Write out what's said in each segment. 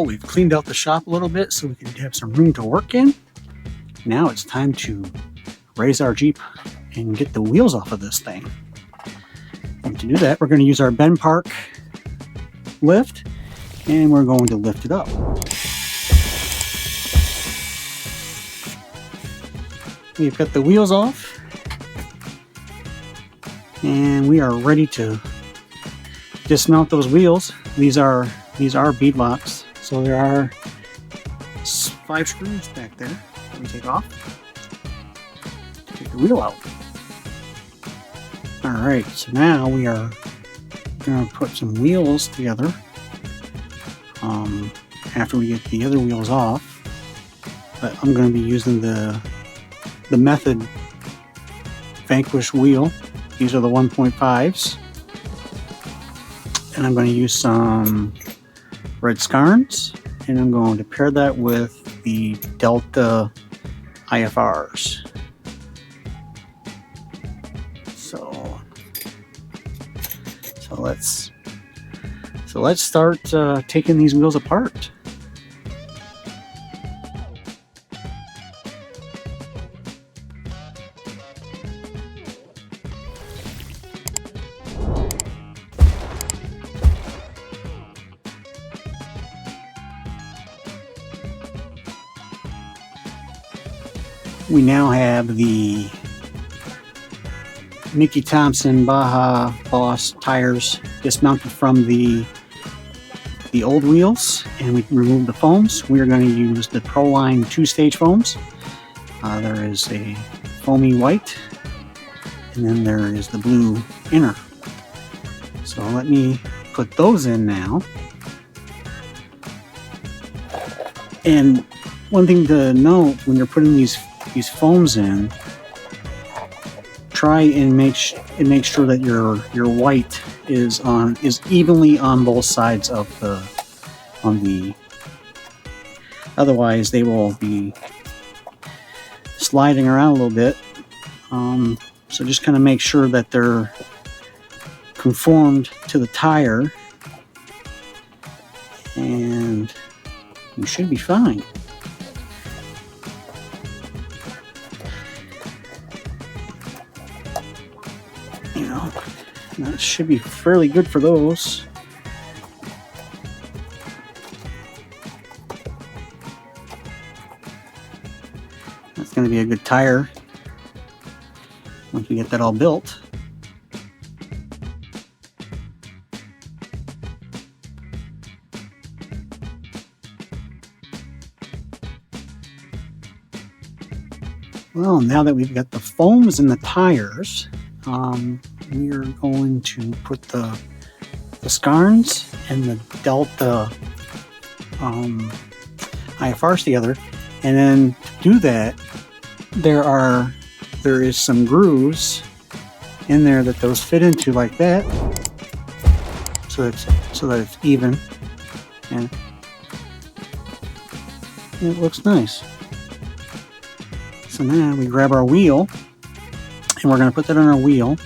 Well, we've cleaned out the shop a little bit so we can have some room to work in. Now it's time to raise our Jeep and get the wheels off of this thing. And to do that, we're going to use our bend park lift, and we're going to lift it up. We've got the wheels off, and we are ready to dismount those wheels. These are beadlocks, so there are 5 screws back there that we take off to take the wheel out. Alright, so now we are going to put some wheels together after we get the other wheels off. But I'm going to be using the Method Vanquish wheel. These are the 1.5s. And I'm going to use some red scarns, and I'm going to pair that with the Delta IFRs. So let's start taking these wheels apart. We now have the Mickey Thompson Baja Boss tires dismounted from the old wheels, and we can remove the foams. We are going to use the Proline 2-stage foams. There is a foamy white, and then there is the blue inner. So let me put those in now. And one thing to note when you're putting these foams in, try and make sure that your white is evenly on both sides of the otherwise they will be sliding around a little bit. So just kind of make sure that they're conformed to the tire, and you should be fine. That should be fairly good for those. That's going to be a good tire once we get that all built. Well, now that we've got the foams in the tires, we are going to put the scarns and the Delta IFRs together, and then to do that, there is some grooves in there that those fit into like that, so that it's even, and it looks nice. So now we grab our wheel, and we're going to put that on our wheel.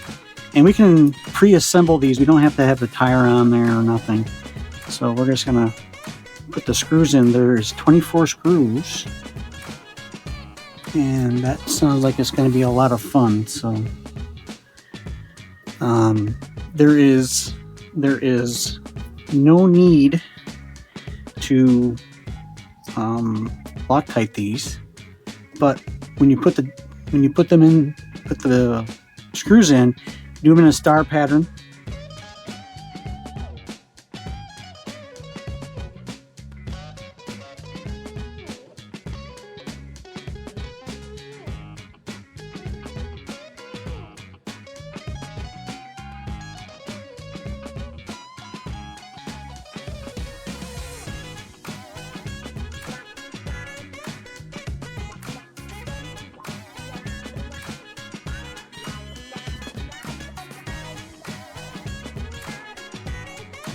And we can pre-assemble these. We don't have to have the tire on there or nothing. So we're just going to put the screws in. There's 24 screws. And that sounds like it's going to be a lot of fun. So there is no need to Loctite these. But when you put the screws in, do them in a star pattern.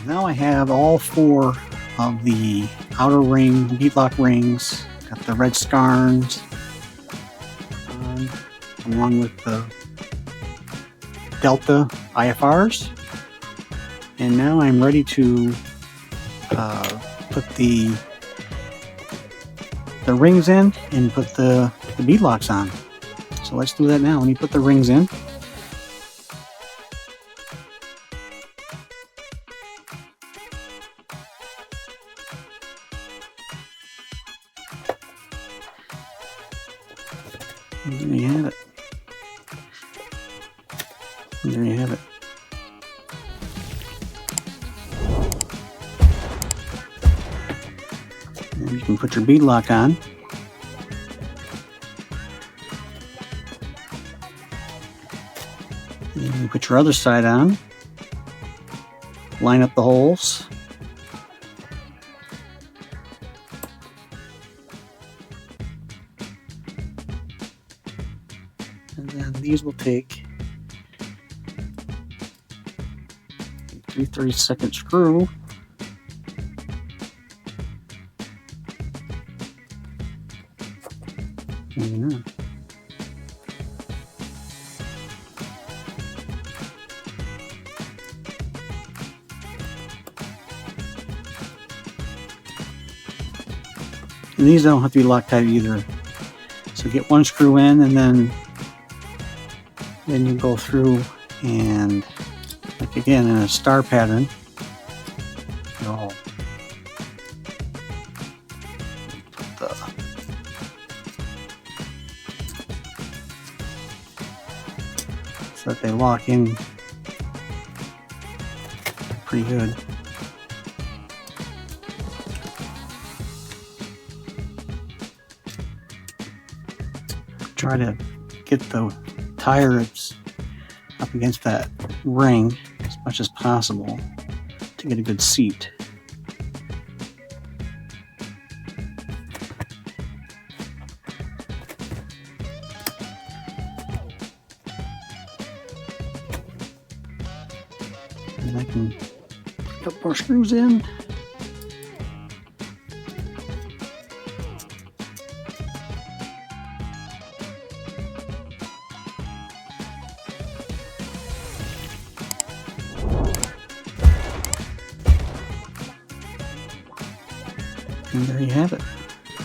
Now I have all 4 of the outer ring beadlock rings. Got the red scarns along with the Delta IFRs, and now I'm ready to put the the rings in and put the beadlocks on. So let's do that now. Let me put the rings in. And there you have it. And there you have it. And you can put your beadlock on. And then you put your other side on. Line up the holes. And then these will take a 3/32 screw. Yeah. And these don't have to be Loctite either. So get one screw in, and then you go through and, like again, in a star pattern, you'll put the so that they lock in pretty good. Try to get the tires up against that ring as much as possible to get a good seat. And I can put a couple more screws in. And there you have it.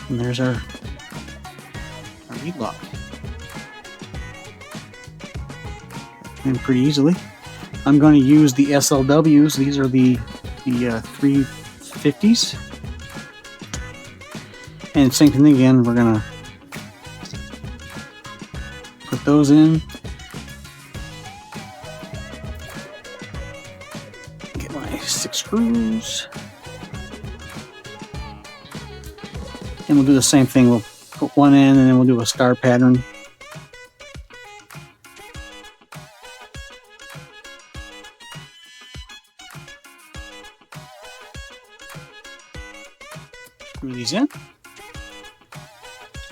And there's our beadlock. And pretty easily. I'm going to use the SLWs. These are the 350s. And same thing again. We're going to put those in. Get my 6 screws. And we'll do the same thing. We'll put one in, and then we'll do a star pattern. Screw these in.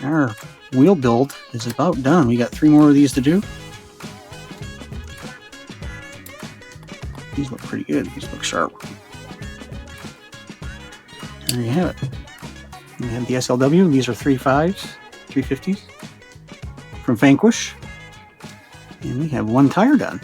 Our wheel build is about done. We got 3 more of these to do. These look pretty good. These look sharp. There you have it. We have the SLW. These are 350s from Vanquish. And we have 1 tire done.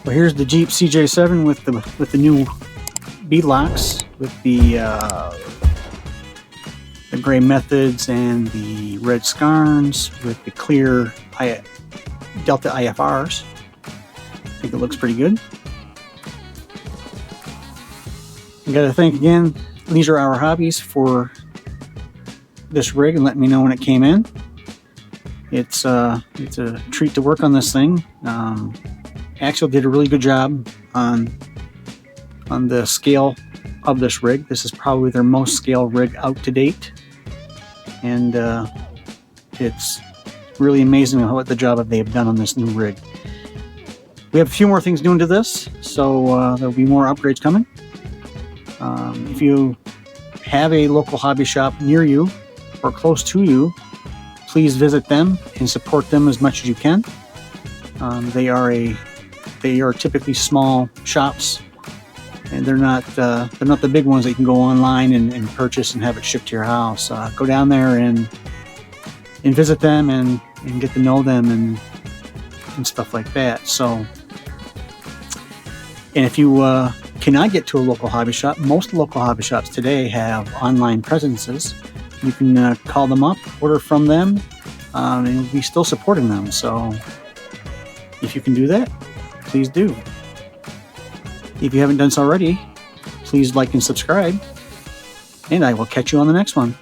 Well, here's the Jeep CJ7 with the new beadlocks, with the gray methods and the red scarns with the clear Delta IFRs. I think it looks pretty good. I got to thank again Leisure Hour Hobbies for this rig and letting me know when it came in. It's a treat to work on this thing. Axial did a really good job on the scale of this rig. This is probably their most scale rig out to date, and it's really amazing what the job that they have done on this new rig. We have a few more things doing to this, so there'll be more upgrades coming. If you have a local hobby shop near you or close to you, please visit them and support them as much as you can. They are typically small shops, and they're not the big ones that you can go online and purchase and have it shipped to your house. Go down there and visit them and get to know them and stuff like that. So, and if you cannot get to a local hobby shop, most local hobby shops today have online presences. You can call them up, order from them, and we're still supporting them. So if you can do that, please do. If you haven't done so already, please like and subscribe, and I will catch you on the next one.